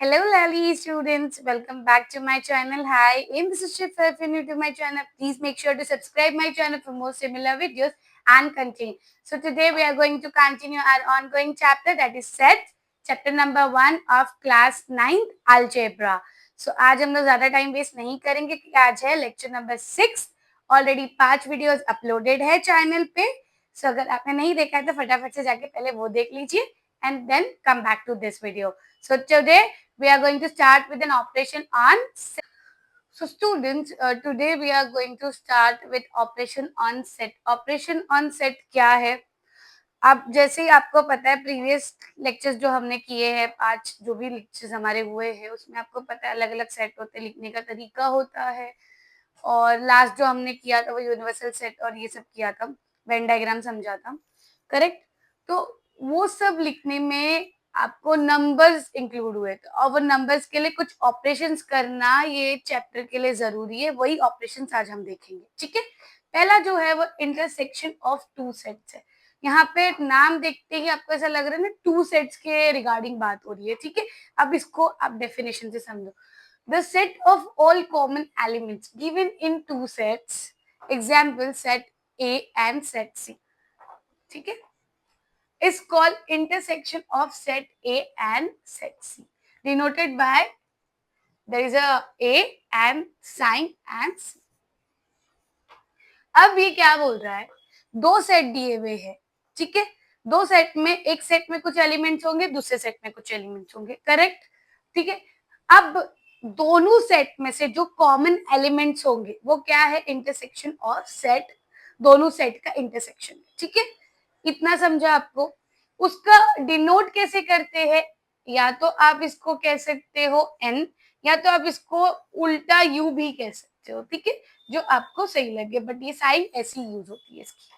Hello, Lally students. Welcome back to my channel. Hi, this is Shifa. If you're new to my channel, please make sure to subscribe my channel for more similar videos and continue. So today we are going to continue our ongoing chapter, that is set, chapter number 1 of class 9th algebra. So आज हम लोग ज़्यादा time waste नहीं करेंगे कि आज है lecture number 6. Already 5 videos uploaded है चैनल पे. सो अगर आपने नहीं देखा है तो फटाफट से जाके पहले वो देख लीजिए and then come back to this video. So today we are going to start with an operation on set. So students, today we are going to start with operation on set. Operation on set क्या है? अब जैसे ही आपको पता है previous lectures जो हमने किए हैं, 5 जो भी लेक्चर्स हमारे हुए हैं उसमें आपको पता है अलग अलग सेट होते हैं, लिखने का तरीका होता है. और लास्ट जो हमने किया था वो यूनिवर्सल सेट और ये सब किया था, वेन डायग्राम समझा था, करेक्ट. तो वो सब लिखने में आपको नंबर्स इंक्लूड हुए थे और वो नंबर्स के लिए कुछ ऑपरेशंस करना ये चैप्टर के लिए जरूरी है. वही ऑपरेशंस आज हम देखेंगे. ठीक है. पहला जो है वो इंटरसेक्शन ऑफ टू सेट्स है. यहाँ पे नाम देखते ही आपको ऐसा लग रहा है ना टू सेट्स के रिगार्डिंग बात हो रही है. ठीक है. अब इसको आप डेफिनेशन से समझो. The set of all common elements given in two sets, example set A and set C, ठीक है, is called intersection of set A and set C, denoted by there is a and sign and C. अब ये क्या बोल रहा है, दो set दिए हुए हैं. ठीक है. दो सेट में, एक सेट में कुछ एलिमेंट्स होंगे, दूसरे सेट में कुछ एलिमेंट्स होंगे, करेक्ट. ठीक है. अब दोनों सेट में से जो कॉमन एलिमेंट्स होंगे वो क्या है, इंटरसेक्शन ऑफ सेट, दोनों सेट का इंटरसेक्शन. ठीक है. इतना समझा आपको. उसका डिनोट कैसे करते हैं, या तो आप इसको कह सकते हो n, या तो आप इसको उल्टा u भी कह सकते हो. ठीक है. जो आपको सही लगे, बट ये साइन ऐसी यूज होती है इसकी.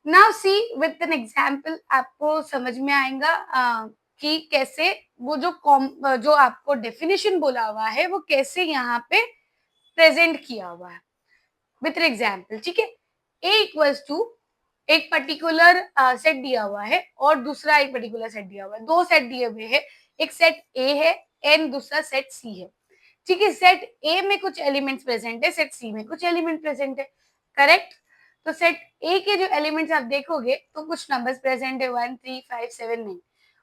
Now see with an example, आपको समझ में आएगा कि कैसे वो जो आपको डेफिनेशन बोला हुआ है वो कैसे यहाँ पे प्रेजेंट किया हुआ है विथ एग्जाम्पल. ठीक है. a इक्वल्स टू एक पर्टिकुलर सेट दिया हुआ है और दूसरा एक पर्टिकुलर सेट दिया हुआ है. दो सेट दिए हुए हैं, एक सेट a है एंड दूसरा सेट c है. ठीक है. सेट a में कुछ एलिमेंट्स प्रेजेंट है, सेट c में कुछ एलिमेंट प्रेजेंट है, करेक्ट. तो सेट a के जो एलिमेंट्स आप देखोगे तो कुछ नंबर्स प्रेजेंट है 1 3 5 7 9,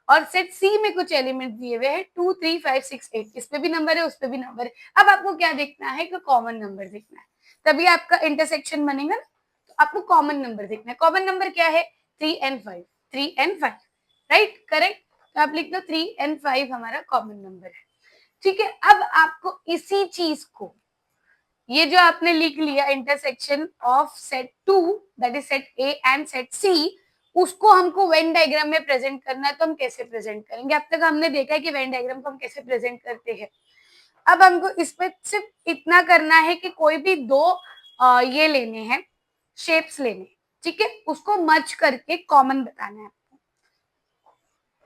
और सेट सी में कुछ एलिमेंट्स दिए हुए हैं 2 3 5 6 8. इस पे भी नंबर है, उस पे भी नंबर है. अब आपको क्या देखना है कि कॉमन नंबर देखना है, तभी आपका इंटरसेक्शन बनेगा ना. तो आपको कॉमन नंबर देखना है. कॉमन नंबर क्या है, 3 and 5, 3 and 5, राइट, करेक्ट. तो आप लिख दो 3 and 5 हमारा कॉमन नंबर है. ठीक है. अब आपको इसी चीज को, ये जो आपने लिख लिया intersection of set 2, that is set A and set C, उसको हमको वेन डायग्राम में प्रेजेंट करना है. तो हम कैसे प्रेजेंट करेंगे, अब तक हमने देखा है कि वेन डायग्राम को हम कैसे प्रेजेंट करते हैं. अब हमको इसमें सिर्फ इतना करना है कि कोई भी दो ये लेने हैं, शेप्स लेने. ठीक है. उसको मर्ज करके कॉमन बताना है.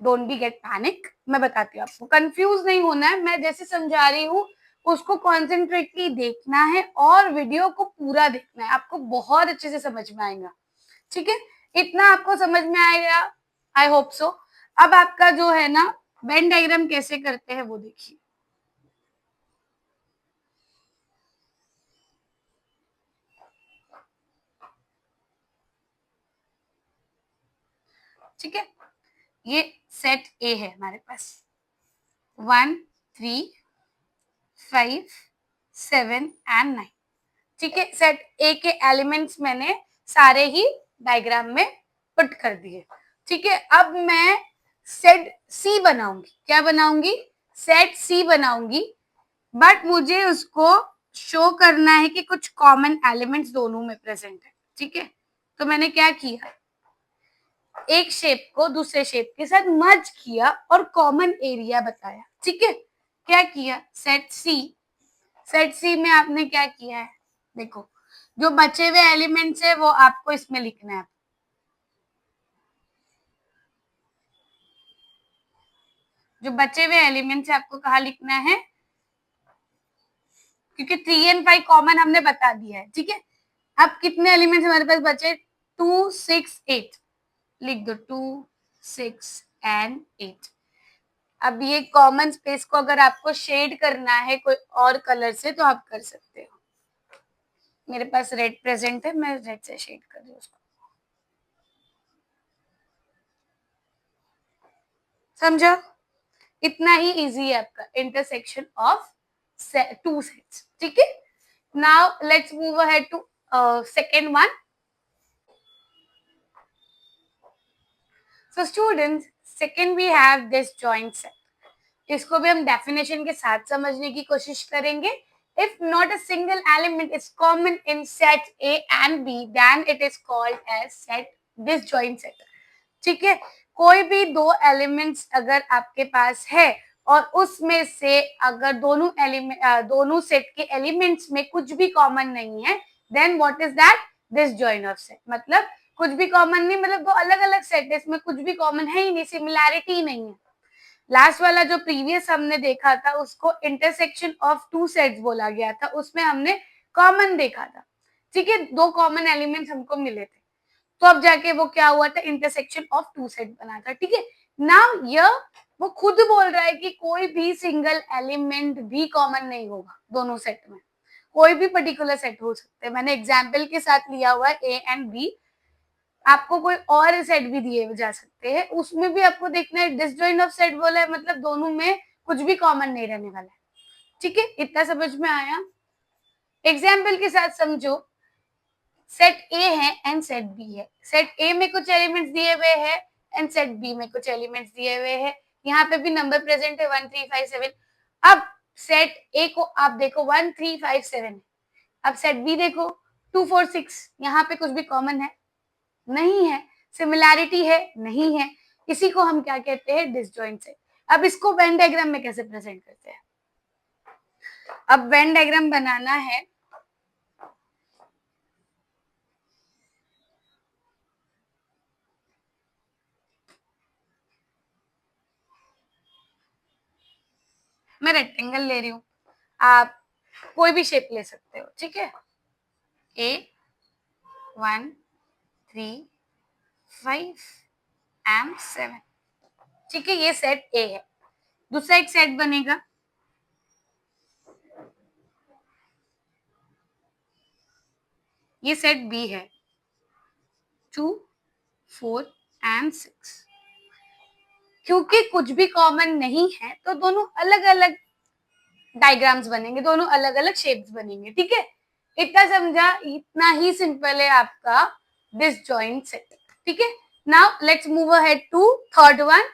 डोंट बी गेट पैनिक, मैं बताती हूँ आपको, कंफ्यूज नहीं होना है. मैं जैसे समझा रही हूँ उसको कॉन्सेंट्रेटली देखना है और वीडियो को पूरा देखना है, आपको बहुत अच्छे से समझ में आएगा. ठीक है. इतना आपको समझ में आएगा, आई होप सो. अब आपका जो है ना वेन डायग्राम कैसे करते हैं वो देखिए. ठीक है. ये सेट ए है हमारे पास, 1 3 5 7 एंड 9. ठीक है. सेट ए के एलिमेंट्स मैंने सारे ही डायग्राम में पुट कर दिए. ठीक है. अब मैं सेट सी बनाऊंगी. क्या बनाऊंगी, सेट सी बनाऊंगी, बट मुझे उसको शो करना है कि कुछ कॉमन एलिमेंट्स दोनों में प्रेजेंट है. ठीक है. तो मैंने क्या किया, एक शेप को दूसरे शेप के साथ मर्ज किया और कॉमन एरिया बताया. ठीक है. क्या किया, सेट सी में आपने क्या किया है, देखो जो बचे हुए एलिमेंट्स है वो आपको इसमें लिखना है. जो बचे हुए एलिमेंट्स है आपको कहाँ लिखना है, क्योंकि 3 and 5 कॉमन हमने बता दिया है. ठीक है. अब कितने एलिमेंट्स हमारे पास बचे, 2 6 8, लिख दो 2 6 and 8. अब ये कॉमन स्पेस को अगर आपको शेड करना है कोई और कलर से तो आप कर सकते हो। मेरे पास रेड प्रेजेंट है, मैं रेड से शेड कर रही हूँ उसको। समझा? इतना ही इजी है आपका इंटरसेक्शन ऑफ टू सेट्स। ठीक है, now let's move ahead to second one. So students, second we have this joint set. इसको भी हम डेफिनेशन के साथ समझने की कोशिश करेंगे। If not a single element is common in set A and B, then it is called as set disjoint set. ठीक है, कोई भी दो एलिमेंट्स अगर आपके पास है और उसमें से अगर दोनों सेट के एलिमेंट्स में कुछ भी कॉमन नहीं है, then what is that? Disjoint of set. मतलब कुछ भी कॉमन नहीं, मतलब दो अलग अलग सेट है, इसमें कुछ भी कॉमन है ही नहीं, सिमिलैरिटी नहीं है। लास्ट वाला जो प्रीवियस हमने देखा था उसको इंटरसेक्शन ऑफ टू सेट्स बोला गया था, उसमें हमने कॉमन देखा था। ठीक है, दो कॉमन एलिमेंट्स हमको मिले थे, तो अब जाके वो क्या हुआ था? इंटरसेक्शन ऑफ टू सेट बना था। ठीक है, नाउ ये वो खुद बोल रहा है कि कोई भी सिंगल एलिमेंट भी कॉमन नहीं होगा दोनों सेट में, कोई भी पर्टिकुलर सेट हो सकते हैं। मैंने एग्जाम्पल के साथ लिया हुआ है ए एंड बी, आपको कोई और सेट भी दिए जा सकते हैं, उसमें भी आपको देखना है डिसजॉइंट ऑफ सेट बोला है, मतलब दोनों में कुछ भी कॉमन नहीं रहने वाला है। ठीक है, इतना समझ में आया? एग्जाम्पल के साथ समझो, सेट ए है एंड सेट बी है। सेट ए में कुछ एलिमेंट्स दिए हुए हैं एंड सेट बी में कुछ एलिमेंट्स दिए हुए हैं। यहाँ पे भी नंबर प्रेजेंट है 1 3 5 7। अब सेट ए को आप देखो 1 3 5 7, अब सेट बी देखो 2 4 6, यहाँ पे कुछ भी कॉमन है नहीं है, सिमिलैरिटी है नहीं है, इसी को हम क्या कहते हैं? Disjoint set. अब इसको वेन डायग्राम में कैसे प्रेजेंट करते हैं? अब वेन डायग्राम बनाना है, मैं रेक्टेंगल ले रही हूँ, आप कोई भी शेप ले सकते हो। ठीक है, ए 1 3 5 एंड 7। ठीक है, ये सेट ए है। दूसरा एक सेट बनेगा, ये सेट बी है 2 4 एंड 6। क्योंकि कुछ भी कॉमन नहीं है तो दोनों अलग अलग डायग्राम्स बनेंगे, दोनों अलग अलग शेप्स बनेंगे। ठीक है, इतना समझा? इतना ही सिंपल है आपका डिसजॉइंट सेट। ठीक है, now let's move ahead to third one.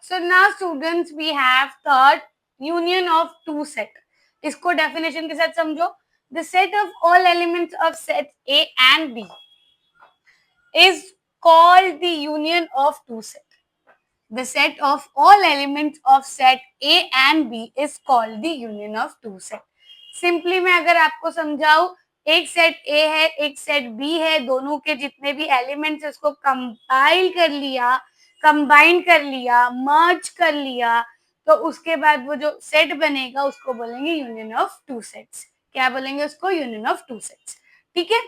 So now students we have third, union of two set. इसको डेफिनेशन के साथ समझो। The set of all elements of set A and B is called the union of two sets. The set of all elements of set A and B is called the union of two sets. Simply मैं अगर आपको समझाऊं, एक set A है एक set B है, दोनों के जितने भी एलिमेंट्स उसको कंपाइल कर लिया, कंबाइन कर लिया, मर्ज कर लिया, तो उसके बाद वो जो सेट बनेगा उसको बोलेंगे यूनियन ऑफ टू सेट्स। क्या बोलेंगे उसको? Union of to sets. ठीक है,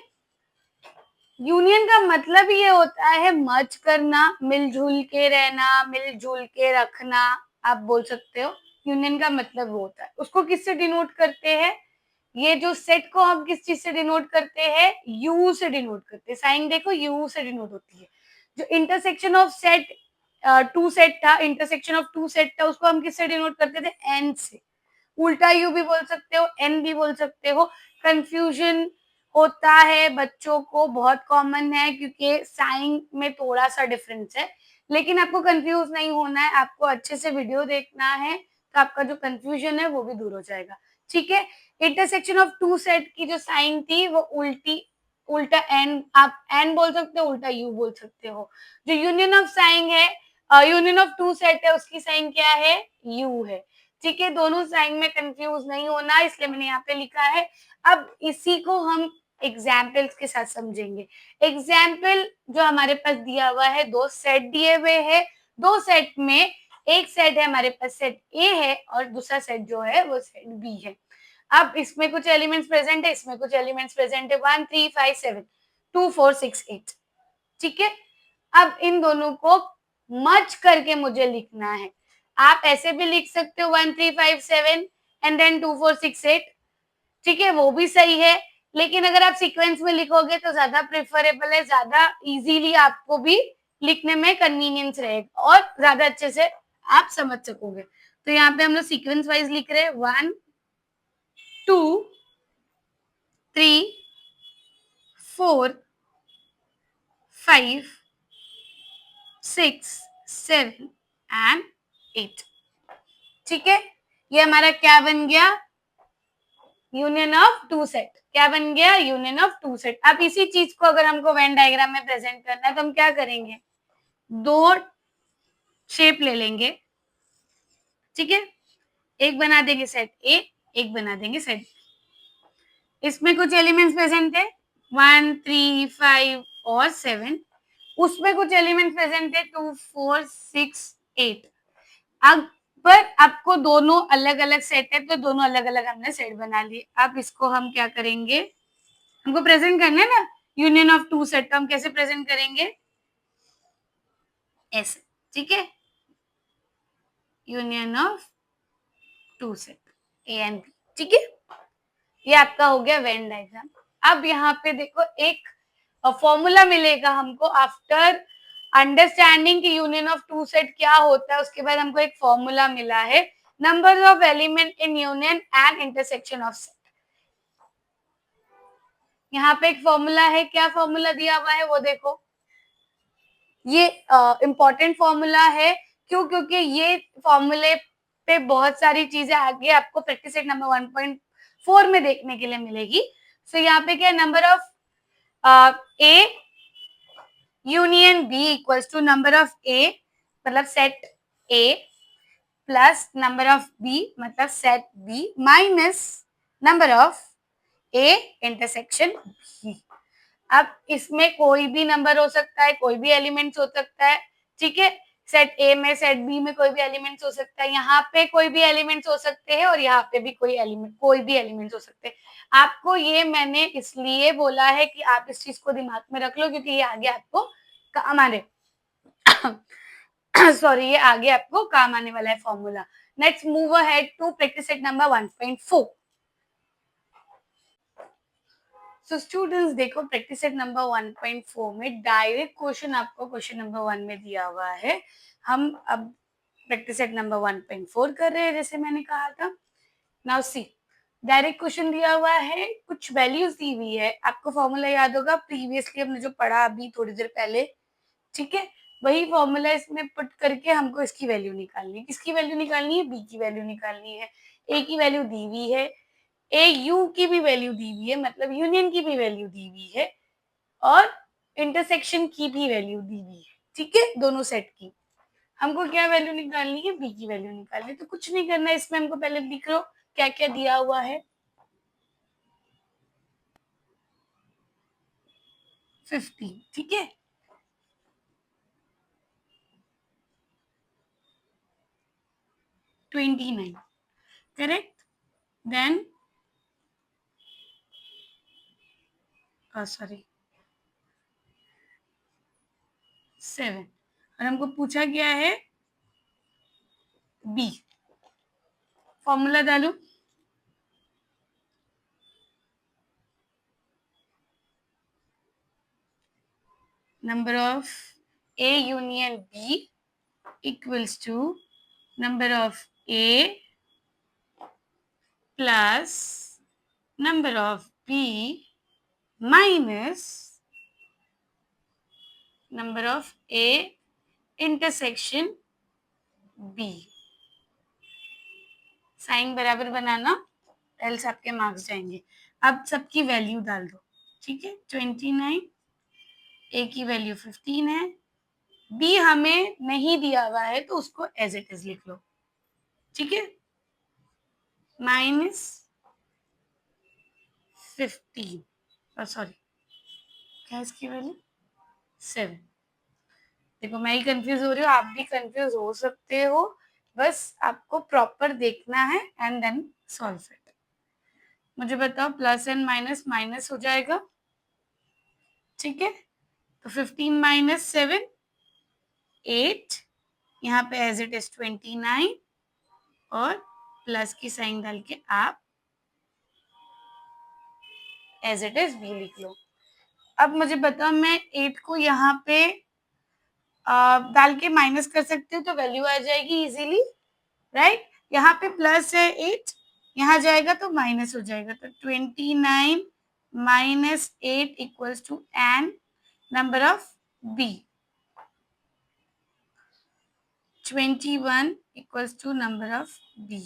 यूनियन का मतलब ये होता है मर्ज करना, मिलजुल के रहना, मिलजुल के रखना, आप बोल सकते हो। यूनियन का मतलब वो होता है। उसको किससे डिनोट करते हैं? ये जो सेट को हम किस चीज से डिनोट करते हैं? यू से डिनोट करते हैं। साइन देखो यू से डिनोट होती है। जो intersection of set to set था, इंटरसेक्शन ऑफ टू सेट था, उसको हम किससे डिनोट करते थे? एन से। उल्टा यू भी बोल सकते हो, एन भी बोल सकते हो। कंफ्यूजन होता है बच्चों को, बहुत कॉमन है क्योंकि साइन में थोड़ा सा डिफरेंस है, लेकिन आपको कंफ्यूज नहीं होना है, आपको अच्छे से वीडियो देखना है तो आपका जो कंफ्यूजन है वो भी दूर हो जाएगा। ठीक है, इंटरसेक्शन ऑफ टू सेट की जो साइन थी वो उल्टा एन, आप एन बोल सकते हो, उल्टा यू बोल सकते हो। जो यूनियन ऑफ साइन है, यूनियन ऑफ टू सेट है, उसकी साइन क्या है? यू है। ठीक है, दोनों साइन में कंफ्यूज नहीं होना, इसलिए मैंने यहाँ पे लिखा है। अब इसी को हम एग्जाम्पल्स के साथ समझेंगे। एग्जाम्पल जो हमारे पास दिया हुआ है, दो सेट दिए हुए हैं, दो सेट में एक सेट है हमारे पास सेट ए है और दूसरा सेट जो है वो सेट बी है। अब इसमें कुछ एलिमेंट्स प्रेजेंट है, इसमें कुछ एलिमेंट्स प्रेजेंट है 1 3 5 7। 2468। ठीक है, अब इन दोनों को मर्ज करके मुझे लिखना है। आप ऐसे भी लिख सकते हो 1357 एंड देन 2468, ठीक है, वो भी सही है। लेकिन अगर आप सीक्वेंस में लिखोगे तो ज्यादा प्रेफरेबल है, ज्यादा इजीली आपको भी लिखने में कन्वीनियंस रहेगा और ज्यादा अच्छे से आप समझ सकोगे। तो यहाँ पे हम लोग सीक्वेंस वाइज लिख रहे हैं 1 2 3 4 5 6 7 एंड 8। ठीक है, ये हमारा क्या बन गया, यूनियन ऑफ टू सेट। क्या बन गया, यूनियन ऑफ टू सेट। अब इसी चीज को अगर हमको वेन डायग्राम में प्रेजेंट करना है तो हम क्या करेंगे, दो शेप ले लेंगे। ठीक है, एक बना देंगे सेट ए, एक बना देंगे सेट बी। इसमें कुछ एलिमेंट्स प्रेजेंट है 1 3 5 और 7, उसमें कुछ एलिमेंट्स प्रेजेंट है 2 4 6 8। अब पर आपको दोनों अलग अलग सेट है तो दोनों अलग अलग हमने सेट बना लिए। अब इसको हम क्या करेंगे, हमको प्रेजेंट करना है ना यूनियन ऑफ टू सेट, तो हम कैसे प्रेजेंट करेंगे, ऐसे। ठीक है, union of two set A and B. ठीक है, ये आपका हो गया वेन डायग्राम। अब यहाँ पे देखो एक फॉर्मूला मिलेगा हमको आफ्टर अंडरस्टैंडिंग की यूनियन ऑफ टू सेट क्या होता है। उसके बाद हमको एक फॉर्मूला मिला है, number of element in union and intersection of set. यहाँ पे एक फॉर्मूला है, क्या फॉर्मूला दिया हुआ है वो देखो, ये इंपॉर्टेंट फॉर्मूला है। क्यों, क्योंकि ये फॉर्मूले पे बहुत सारी चीजें आगे आपको प्रैक्टिस सेट नंबर 1.4 में देखने के लिए मिलेगी। सो यहाँ पे क्या, number of A union B equals to number of A मतलब set A plus number of B मतलब set B minus number of A intersection B. अब इसमें कोई भी नंबर हो सकता है, कोई भी एलिमेंट्स हो सकता है। ठीक है, सेट ए में सेट बी में कोई भी एलिमेंट्स हो सकता है, यहाँ पे कोई भी एलिमेंट्स हो सकते हैं और यहाँ पे भी कोई भी एलिमेंट्स हो सकते हैं। आपको ये मैंने इसलिए बोला है कि आप इस चीज को दिमाग में रख लो क्योंकि ये आगे आपको काम आने सॉरी ये आगे आपको काम आने वाला है formula. Let's move ahead to practice set number 1.4। So students देखो प्रैक्टिस सेट नंबर 1.4 में डायरेक्ट क्वेश्चन आपको क्वेश्चन नंबर 1 में दिया हुआ है। हम अब प्रैक्टिस सेट नंबर 1.4 कर रहे हैं जैसे मैंने कहा था। नाउ सी, डायरेक्ट क्वेश्चन दिया हुआ है, कुछ वैल्यूज दी हुई है। आपको फॉर्मूला याद होगा प्रीवियसली हमने जो पढ़ा अभी थोड़ी देर पहले। ठीक है, वही फॉर्मूला इसमें पुट करके हमको इसकी वैल्यू निकालनी है। किसकी वैल्यू निकालनी है, बी की वैल्यू निकालनी है। ए की वैल्यू दी हुई है, ए यू की भी वैल्यू दी हुई है मतलब यूनियन की भी वैल्यू दी हुई है और इंटरसेक्शन की भी वैल्यू दी हुई है। ठीक है, दोनों सेट की हमको क्या वैल्यू निकालनी है, बी की वैल्यू निकालनी है। तो कुछ नहीं करना है इसमें, हमको पहले लिख लो क्या क्या दिया हुआ है। 50, ठीक है, $29, करेक्ट। देन सॉरी 7 और हमको पूछा गया है बी। फॉर्मूला डालू, number of A union B equals to number of A plus number of B minus number of A intersection B. Sign बराबर बनाना, एल्स आपके मार्क्स जाएंगे। अब सबकी वैल्यू डाल दो। ठीक है, 29, ए की वैल्यू 15 है, बी हमें नहीं दिया हुआ है तो उसको एज इट इज लिख लो। ठीक है, माइनस 15 सॉरी क्या है इसकी वैल्यू 7। देखो मैं ही कंफ्यूज हो रही हूँ, आप भी कंफ्यूज हो सकते हो, बस आपको प्रॉपर देखना है एंड देन सॉल्व इट। मुझे बताओ प्लस एंड माइनस माइनस हो जाएगा, ठीक है, तो 15 माइनस 7 8, यहाँ पे एज इट इज 29 और प्लस की साइन डाल के आप एज इट इज बी लिख लो। अब मुझे बताओ, मैं 8 को यहाँ पे डाल के माइनस कर सकती हूँ तो वैल्यू आ जाएगी इजीली, राइट। यहाँ पे प्लस है 8, यहाँ जाएगा तो माइनस हो जाएगा, तो 29 minus 8 equals to n number of B, 21 equals to number of B.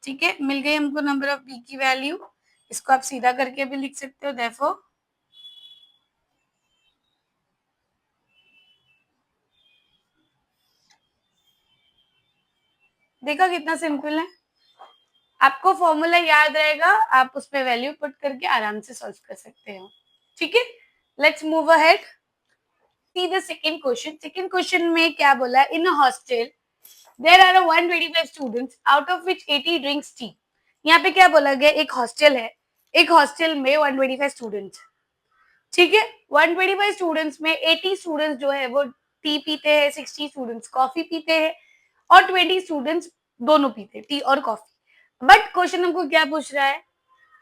ठीक है, मिल गई हमको नंबर ऑफ बी की वैल्यू। इसको आप सीधा करके भी लिख सकते हो, देयरफॉर देखा कितना सिंपल है। आपको फॉर्मूला याद रहेगा, आप उस पे वैल्यू पुट करके आराम से सॉल्व कर सकते हो। ठीक है, let's move ahead. See the second question. Second question में क्या बोला, in a hostel there are 125 students out of which 80 drinks tea. यहाँ पे क्या बोला गया, एक हॉस्टल है, एक हॉस्टल में 125 स्टूडेंट्स, ठीक है। 125 स्टूडेंट्स में 80 स्टूडेंट्स जो है वो टी पीते हैं, 60 स्टूडेंट्स कॉफी पीते हैं और 20 स्टूडेंट्स दोनों पीते हैं, टी और कॉफी। बट क्वेश्चन हमको क्या पूछ रहा है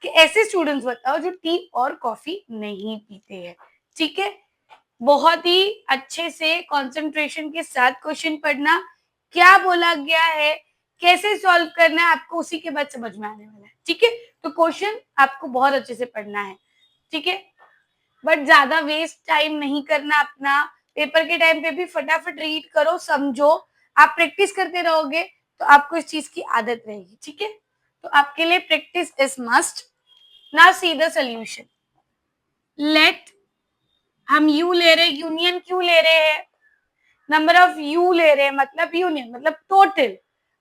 कि ऐसे स्टूडेंट्स बताओ जो टी और कॉफी नहीं पीते हैं। ठीक है, बहुत ही अच्छे से कंसंट्रेशन के साथ क्वेश्चन पढ़ना, क्या बोला गया है, कैसे सॉल्व करना है, आपको उसी के बाद समझ में आने वाला है। ठीक है, तो क्वेश्चन आपको बहुत अच्छे से पढ़ना है। ठीक है, बट ज्यादा वेस्ट टाइम नहीं करना अपना। पेपर के टाइम पे भी फटाफट रीड करो, समझो। आप प्रैक्टिस करते रहोगे तो आपको इस चीज की आदत रहेगी। ठीक है, तो आपके लिए practice is must. Now see the solution. Let, हम यू ले रहे, यूनियन क्यों ले रहे हैं, नंबर ऑफ यू ले रहे हैं मतलब यूनियन मतलब टोटल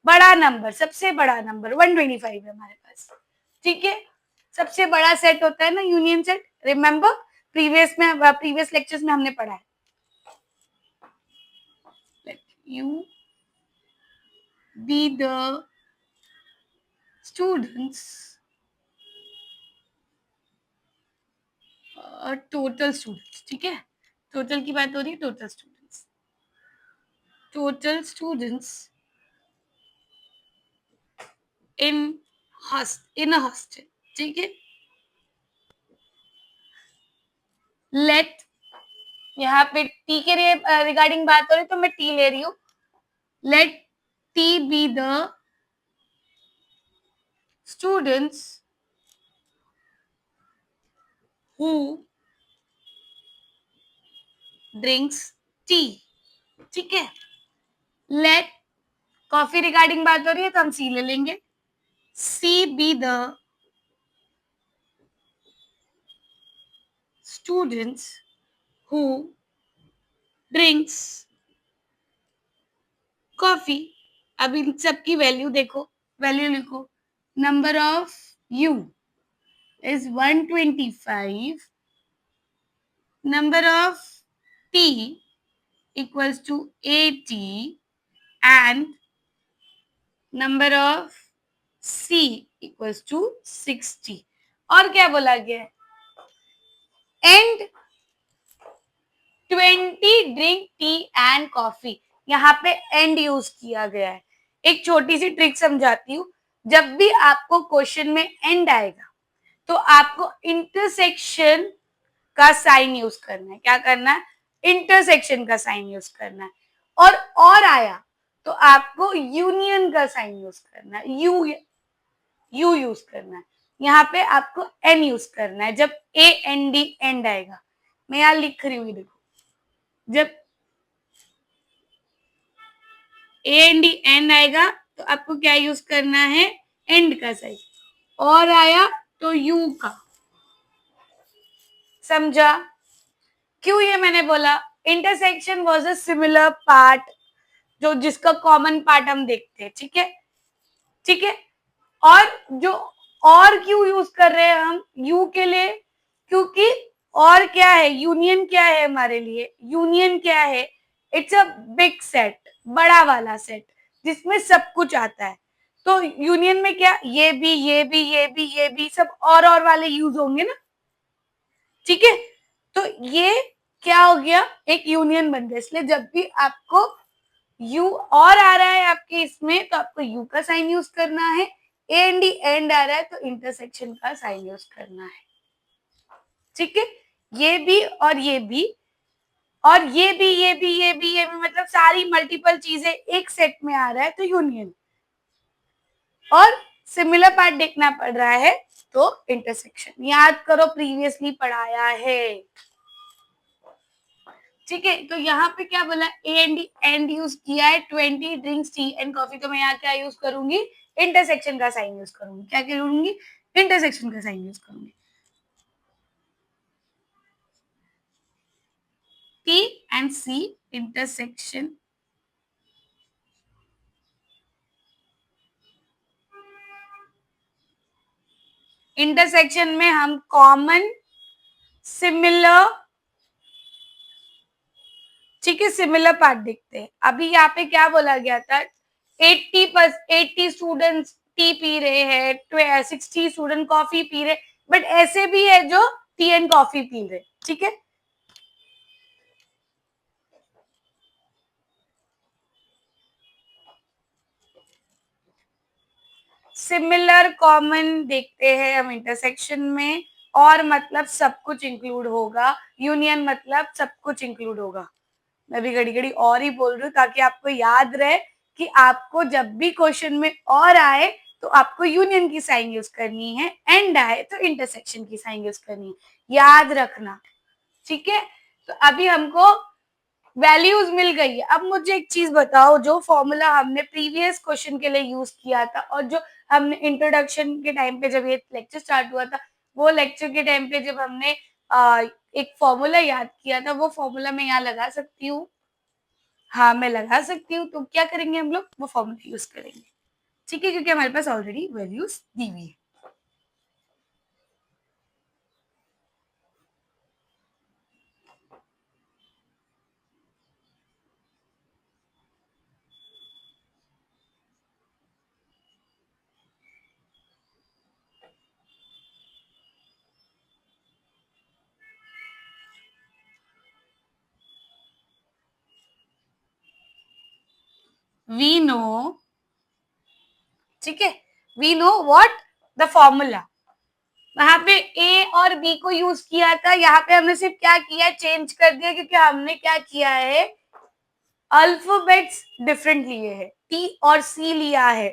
बड़ा नंबर, सबसे बड़ा नंबर 125 है हमारे पास। ठीक है, सबसे बड़ा सेट होता है ना union set, remember previous lectures में हमने पढ़ा है। Let you B the students, total students. ठीक है, टोटल की बात हो रही है, total students, total students in in a hostel. ठीक है, लेट, यहाँ पे टी के रिगार्डिंग बात हो रही तो मैं टी ले रही हूँ। Let T be the students who drinks tea. ठीक है, लेट, कॉफी रिगार्डिंग बात हो रही है तो हम सी ले लेंगे। C be the students who drinks coffee. अब इन सब की वैल्यू देखो, वैल्यू लिखो। Number of U is 125, number of t equals to 80 and number of c equals to 60। और क्या बोला गया है, and 20 drink tea and coffee. यहाँ पे एंड यूज किया गया है। एक छोटी सी ट्रिक समझाती हूँ, जब भी आपको क्वेश्चन में एंड आएगा तो आपको इंटरसेक्शन का साइन यूज करना है। क्या करना है, इंटरसेक्शन का साइन यूज करना है। और आया तो आपको यूनियन का साइन यूज करना है, यू यूज करना है। यहाँ पे आपको एन यूज करना है जब ए एन डी एंड आएगा। मैं यहाँ लिख रही हूँ, देखो, जब ए एन डी एंड आएगा तो आपको क्या यूज करना है, एंड का साइन। और आया तो यू का, समझा। क्यों ये मैंने बोला, intersection was a similar part, जो जिसका कॉमन पार्ट हम देखते हैं। ठीक है, ठीक है। और जो और क्यों यूज कर रहे हैं हम यू के लिए, क्योंकि और क्या है, यूनियन क्या है हमारे लिए, यूनियन क्या है, इट्स अ बिग सेट, बड़ा वाला सेट जिसमें सब कुछ आता है। तो यूनियन में क्या, ये भी सब और वाले यूज होंगे ना। ठीक है, तो ये क्या हो गया, एक यूनियन बन गया। इसलिए जब भी आपको यू और आ रहा है आपके इसमें तो आपको यू का साइन यूज करना है, ए एंड डी एंड आ रहा है तो इंटरसेक्शन का साइन यूज करना है। ठीक है, ये भी और ये भी और ये भी ये भी ये भी ये भी, मतलब सारी मल्टीपल चीजें एक सेट में आ रहा है तो यूनियन, और सिमिलर पार्ट देखना पड़ रहा है तो इंटरसेक्शन। याद करो प्रीवियसली पढ़ाया है। ठीक है, तो यहाँ पे क्या बोला, A and D and use किया है, 20 ड्रिंक्स टी एंड कॉफी, तो मैं यहाँ क्या यूज करूंगी, इंटरसेक्शन का साइन यूज करूंगी। क्या करूंगी, इंटरसेक्शन का साइन यूज करूंगी। T and C intersection, intersection में हम कॉमन, सिमिलर, ठीक है, सिमिलर पार्ट देखते हैं। अभी यहाँ पे क्या बोला गया था, 80 स्टूडेंट्स टी पी रहे हैं, 60 स्टूडेंट कॉफी पी रहे, बट ऐसे भी है जो टी एंड कॉफी पी रहे। ठीक है, सिमिलर कॉमन देखते हैं हम इंटरसेक्शन में, और मतलब सब कुछ इंक्लूड होगा, यूनियन मतलब सब कुछ इंक्लूड होगा। मैं भी घड़ी घड़ी और ही बोल रही हूँ ताकि आपको याद रहे कि आपको जब भी क्वेश्चन में और आए तो आपको यूनियन की साइन यूज करनी है, एंड आए तो इंटरसेक्शन की साइन यूज करनी है, याद रखना। ठीक है, तो अभी हमको वैल्यूज मिल गई है। अब मुझे एक चीज बताओ, जो फॉर्मूला हमने प्रीवियस क्वेश्चन के लिए यूज किया था और जो हमने इंट्रोडक्शन के टाइम पे जब ये लेक्चर स्टार्ट हुआ था, वो लेक्चर के टाइम पे जब हमने एक फॉर्मूला याद किया था, वो फॉर्मूला मैं यहाँ लगा सकती हूँ। हाँ, मैं लगा सकती हूँ। तो क्या करेंगे हम लोग, वो फॉर्मूला यूज करेंगे। ठीक है, क्योंकि हमारे पास ऑलरेडी वैल्यूज दी हुई है। वी नो, ठीक है, we know what the formula. वहां पे ए और बी को यूज किया था, यहाँ पे हमने सिर्फ क्या किया, चेंज कर दिया, क्योंकि हमने क्या किया है, अल्फाबेट्स डिफरेंट लिए हैं, टी और सी लिया है।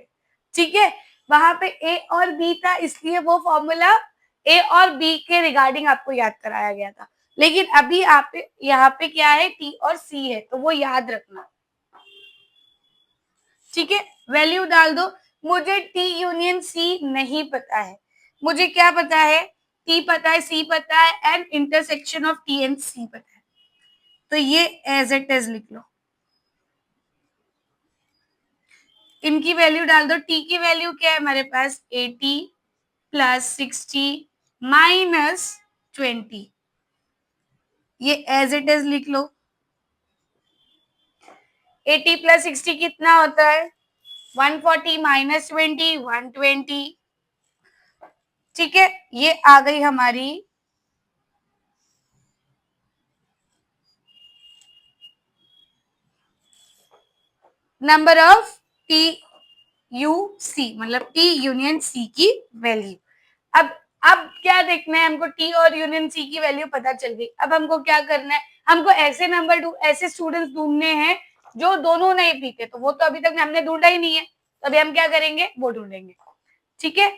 ठीक है, वहां पे ए और बी था, इसलिए वो फॉर्मूला ए और बी के रिगार्डिंग आपको याद कराया गया था। लेकिन अभी आप यहाँ पे क्या है, टी और सी है, तो वो याद रखना। ठीक है, वैल्यू डाल दो। मुझे टी यूनियन सी नहीं पता है, मुझे क्या पता है, टी पता है, सी पता है, and intersection of T and C पता है। तो ये एज इट इज लिख लो, इनकी वैल्यू डाल दो। टी की वैल्यू क्या है हमारे पास, 80 प्लस 60 माइनस 20, ये एज इट इज लिख लो। 80 प्लस 60 कितना होता है, 140 माइनस 20, 120। ठीक है, ये आ गई हमारी number of T you see, मतलब टी यूनियन सी की वैल्यू। अब क्या देखना है हमको, टी और यूनियन सी की वैल्यू पता चल गई। अब हमको क्या करना है, हमको ऐसे ऐसे स्टूडेंट्स ढूंढने हैं जो दोनों नहीं पीते, तो वो तो अभी तक हमने ढूंढा ही नहीं है, तो अभी हम क्या करेंगे, वो ढूंढेंगे। ठीक है,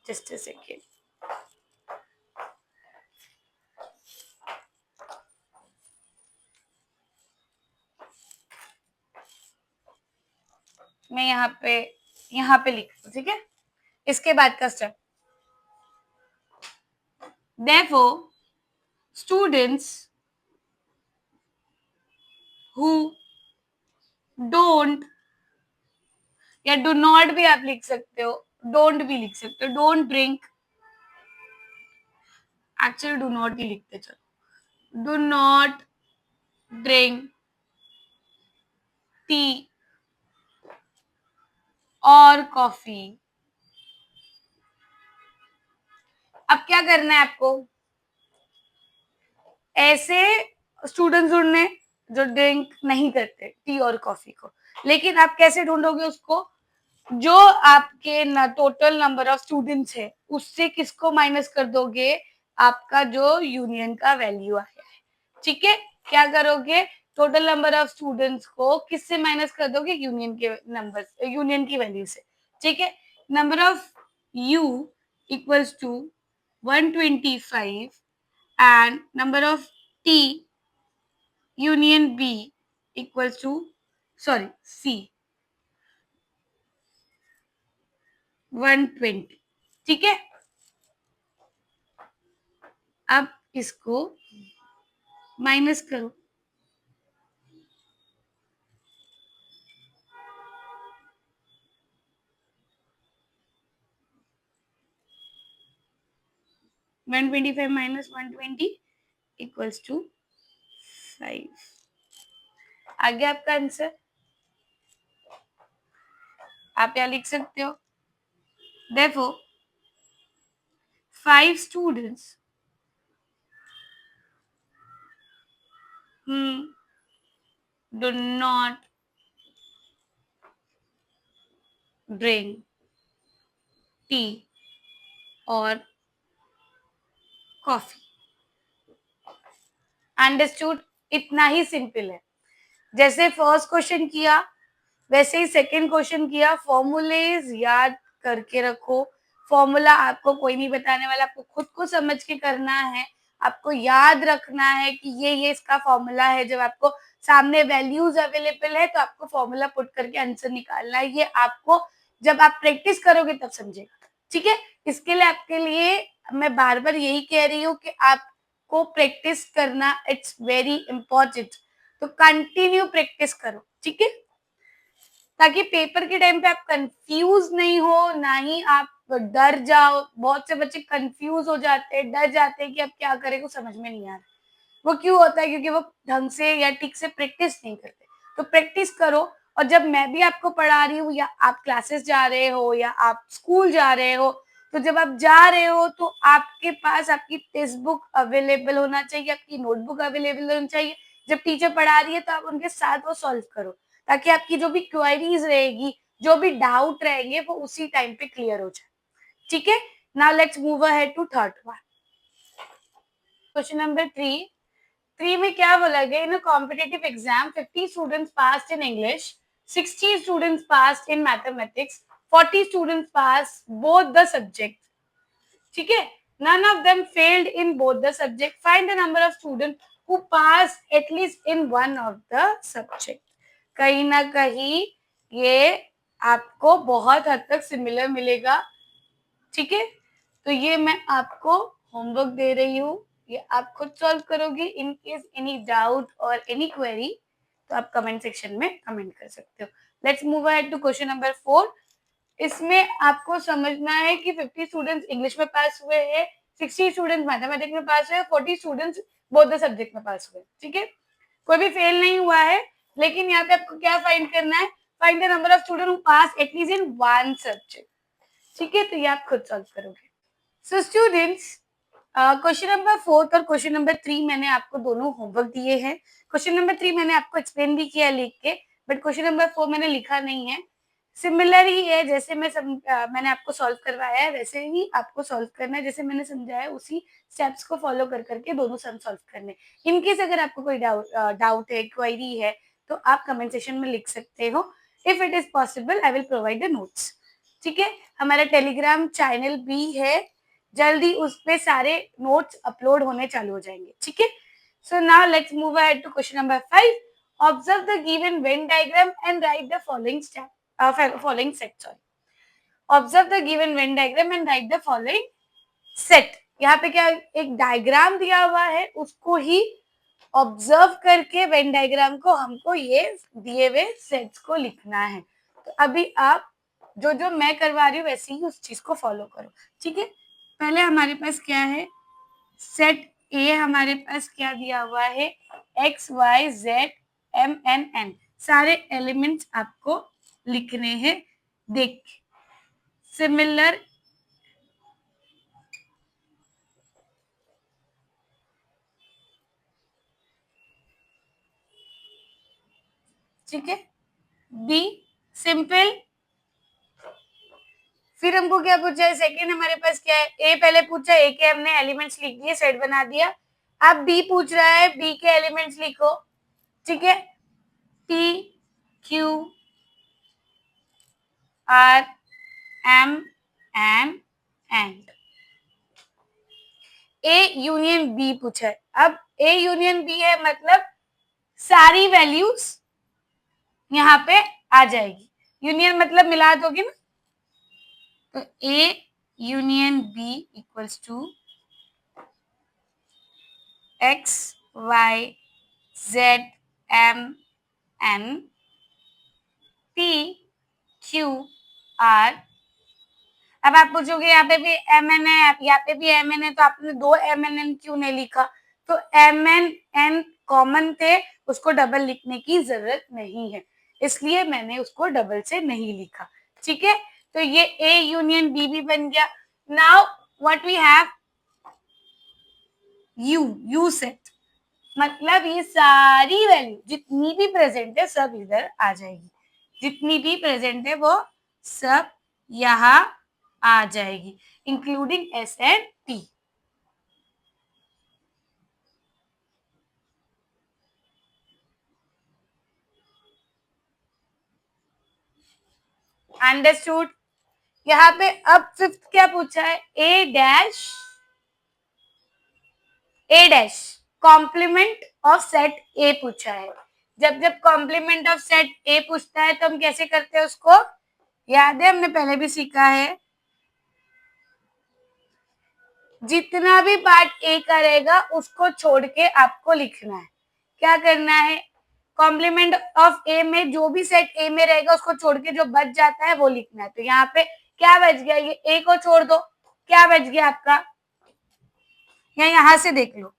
जस्ट अ सेकेंड। मैं यहाँ पे लिख दूं, ठीक है, इसके बाद का step, therefore students who don't, या डू नॉट भी आप लिख सकते हो, डोंट भी लिख सकते हो, don't drink, actually do not ही लिखते, चलो, डू नॉट ड्रिंक टी और कॉफी। अब क्या करना है आपको, ऐसे स्टूडेंट्स ढूंढने जो ड्रिंक नहीं करते टी और कॉफी को। लेकिन आप कैसे ढूंढोगे उसको? जो आपके टोटल नंबर ऑफ स्टूडेंट्स है उससे किसको माइनस कर दोगे? आपका जो यूनियन का वैल्यू आया है, ठीक है। क्या करोगे? टोटल नंबर ऑफ स्टूडेंट्स को किससे माइनस कर दोगे? यूनियन के नंबर, यूनियन की वैल्यू से, ठीक है। Number of U equals to 125 and number of T union B equals to, sorry, C 120, ठीक है। अब इसको माइनस करो। One 125 minus 120 equals to 5। आ गया आपका आंसर। आप यहाँ लिख सकते हो, therefore 5 students whom do not drink tea or coffee। Understood? इतना ही सिंपल है। जैसे फर्स्ट क्वेश्चन किया वैसे ही सेकंड क्वेश्चन किया। फॉर्मूलेज याद करके रखो। फॉर्मूला आपको कोई नहीं बताने वाला, आपको खुद को समझ के करना है। आपको याद रखना है कि ये इसका फॉर्मूला है। जब आपको सामने वैल्यूज अवेलेबल है तो आपको फॉर्मूला पुट करके आंसर निकालना है। ये आपको जब आप प्रैक्टिस करोगे तब समझेगा, ठीक है। इसके लिए आपके लिए मैं बार बार यही कह रही हूँ कि आपको प्रैक्टिस करना इट्स वेरी इंपॉर्टेंट। तो कंटिन्यू प्रैक्टिस करो, ठीक है, ताकि पेपर के टाइम पे आप कंफ्यूज नहीं हो, ना ही आप डर जाओ। बहुत से बच्चे कंफ्यूज हो जाते हैं, डर जाते हैं कि अब क्या करें, को समझ में नहीं आ रहा। वो क्यों होता है? क्योंकि वो ढंग से या ठीक से प्रैक्टिस नहीं करते। तो प्रैक्टिस करो। और जब मैं भी आपको पढ़ा रही हूँ या आप क्लासेस जा रहे हो या आप स्कूल जा रहे हो, तो जब आप जा रहे हो तो आपके पास आपकी टेक्स्ट बुक अवेलेबल होना चाहिए, आपकी नोटबुक अवेलेबल होनी चाहिए। जब टीचर पढ़ा रही है तो आप उनके साथ वो सॉल्व करो, ताकि आपकी जो भी क्वेरीज रहेगी, जो भी डाउट रहेंगे, वो उसी टाइम पे क्लियर हो जाए, ठीक है। Now let's move ahead to third one. Question number 3 में क्या बोला गया? In a competitive exam 50 students passed in English, 60 students passed in mathematics, 40 students pass both the subject, ठीक है। None of them failed in both the subject. Find the number of student who pass at least in one of the subject. कहीं ना कहीं ये आपको बहुत हद तक सिमिलर मिलेगा, ठीक है। तो ये मैं आपको होमवर्क दे रही हूँ, ये आप खुद सॉल्व करोगे। इन केस एनी डाउट और एनी क्वेरी तो आप कमेंट सेक्शन में कमेंट कर सकते हो। Let's move ahead to question number 4। इसमें आपको समझना है कि 50 स्टूडेंट्स इंग्लिश में पास हुए हैं, 60 स्टूडेंट्स मैथमेटिक्स में पास हुए, 40 स्टूडेंट्स बोथ द सब्जेक्ट में पास हुए, ठीक है। कोई भी फेल नहीं हुआ है। लेकिन यहाँ पे आपको क्या फाइंड करना है? Find the number of student who pass at least in one subject, ठीक है। तो ये आप खुद सॉल्व करोगे। सो स्टूडेंट्स, क्वेश्चन नंबर 4 और क्वेश्चन नंबर 3 मैंने आपको दोनों होमवर्क दिए हैं। क्वेश्चन नंबर 3 मैंने आपको एक्सप्लेन भी किया लिख के, बट क्वेश्चन नंबर 4 मैंने लिखा नहीं है। सिमिलर ही है, जैसे मैंने आपको सॉल्व करवाया है वैसे ही आपको सॉल्व करना है। जैसे मैंने समझाया उसी स्टेप्स को फॉलो कर करके दोनों सम सॉल्व करने। इनकेस अगर आपको कोई डाउट है, क्वेरी है, तो आप कमेंट सेक्शन में लिख सकते हो। If it is possible I will provide the notes, ठीक है। हमारा टेलीग्राम चैनल भी है, जल्दी उस पे सारे नोट्स अपलोड होने चालू हो जाएंगे, ठीक है। So now let's move ahead to question number 5। Observe the given Venn diagram and write the following set. Sorry, observe the given Venn diagram and write the following set. यहाँ पे क्या एक डायग्राम दिया हुआ है, उसको ही ऑब्जर्व करके वेन डायग्राम को हमको ये दिए हुए सेट्स को लिखना है। तो अभी आप जो जो मैं करवा रही हूँ वैसे ही उस चीज को फॉलो करो, ठीक है। पहले हमारे पास क्या है? सेट ए हमारे पास क्या दिया हुआ है? X Y Z M N N, सारे एलिमेंट्स आपको लिखने हैं। देख, सिमिलर ठीक है, बी सिंपल। फिर हमको क्या पूछा है, सेकेंड हमारे पास क्या है, ए पहले पूछा, ए के हमने एलिमेंट्स लिख दिए, सेट बना दिया। अब बी पूछ रहा है, बी के एलिमेंट्स लिखो, ठीक है, P Q R M N and. A union B पूछा है। अब ए यूनियन बी है मतलब सारी वैल्यूज यहाँ पे आ जाएगी। यूनियन मतलब मिला दोगे ना, तो A union B equals to X Y Z M N P Q R. अब आप पूछोगे यहाँ पे भी एम एन है, यहाँ पे भी एम एन है, तो आपने दो एम एन एन क्यों नहीं लिखा? तो एम एन एन कॉमन थे, उसको डबल लिखने की जरूरत नहीं है, इसलिए मैंने उसको डबल से नहीं लिखा। ठीक है, तो ये ए यूनियन बी भी बन गया। Now what we have, U set, मतलब ये सारी वैल्यू जितनी भी प्रेजेंट है सब इधर आ जाएगी, जितनी भी प्रेजेंट है वो सब यहाँ आ जाएगी, including S and T. Understood. यहाँ पे अब फिफ्थ क्या पूछा है, A dash complement of set A पूछा है। जब जब कॉम्प्लीमेंट ऑफ सेट ए पूछता है तो हम कैसे करते हैं उसको, याद है हमने पहले भी सीखा है, जितना भी पार्ट ए का रहेगा उसको छोड़ के आपको लिखना है। क्या करना है, कॉम्प्लीमेंट ऑफ ए में जो भी सेट ए में रहेगा उसको छोड़ के जो बच जाता है वो लिखना है। तो यहाँ पे क्या बच गया, ये ए को छोड़ दो, क्या बच गया आपका, या यहां से देख लो,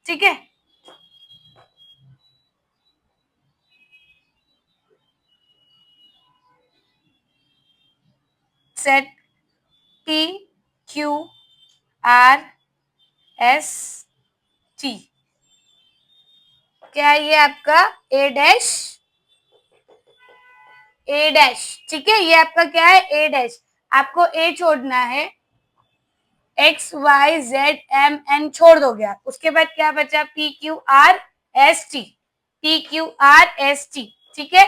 ठीक है। Set P Q R S T, क्या ये आपका ए डैश, ठीक है, ये आपका क्या है ए डैश। आपको ए छोड़ना है, X Y Z M N छोड़ दोगे आप, उसके बाद क्या बचा, P Q R S T, ठीक है।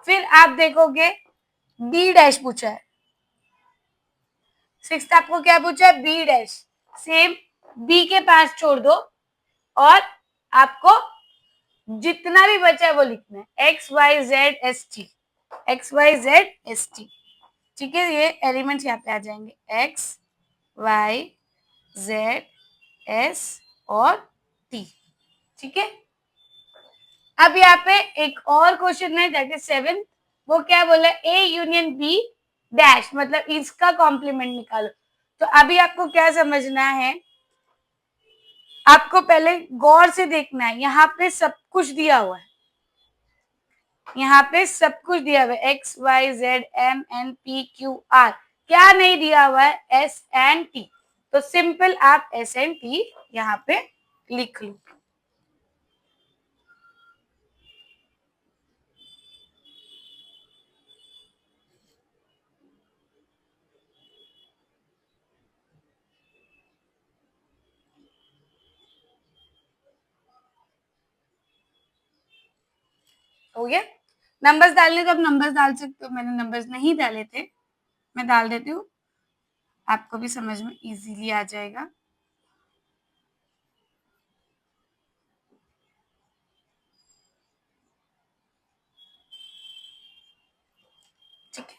फिर आप देखोगे बी डैश पूछा है, सिक्स्थ आपको क्या पूछा है, बी डैश, सेम बी के पास छोड़ दो और आपको जितना भी बचा है वो लिखना है, X Y Z S T, ठीक है। ये एलिमेंट्स यहाँ पे आ जाएंगे, एक्स वाई जेड एस और टी, ठीक है। अब यहाँ पे एक और क्वेश्चन है, दैट इज 7, वो क्या बोला, ए यूनियन बी डैश, मतलब इसका कॉम्प्लीमेंट निकालो। तो अभी आपको क्या समझना है, आपको पहले गौर से देखना है, यहाँ पे सब कुछ दिया हुआ है, यहाँ पे सब कुछ दिया हुआ है, X Y Z M N P Q R, क्या नहीं दिया हुआ है, एस एंड टी। तो सिंपल आप एस एंड टी यहाँ पे लिख लो। हो गया, नंबर्स डालने तो आप नंबर्स डाल सकते हो, मैंने नंबर्स नहीं डाले थे, मैं डाल देती हूँ, आपको भी समझ में इजीली आ जाएगा। ठीक है,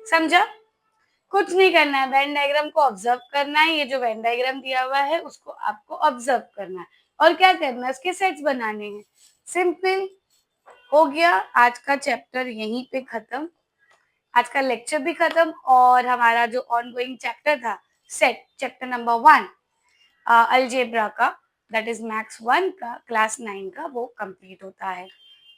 समझा? कुछ नहीं करना है, वेन डायग्राम को ऑब्जर्व करना है, ये जो वेन डायग्राम दिया हुआ है उसको आपको ऑब्जर्व करना है और क्या करना है, उसके सेट्स बनाने हैं। सिंपल, हो गया, आज का चैप्टर यहीं पे खत्म, आज का लेक्चर भी खत्म और हमारा जो ऑनगोइंग चैप्टर था सेट, चैप्टर नंबर 1 अलजेब्रा का, दैट इज मैथ्स 1 का, क्लास 9 का, वो कंप्लीट होता है।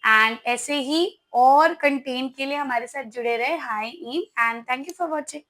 एंड ऐसे ही और कंटेंट के लिए हमारे साथ जुड़े रहे। हाय इन and thank you for watching.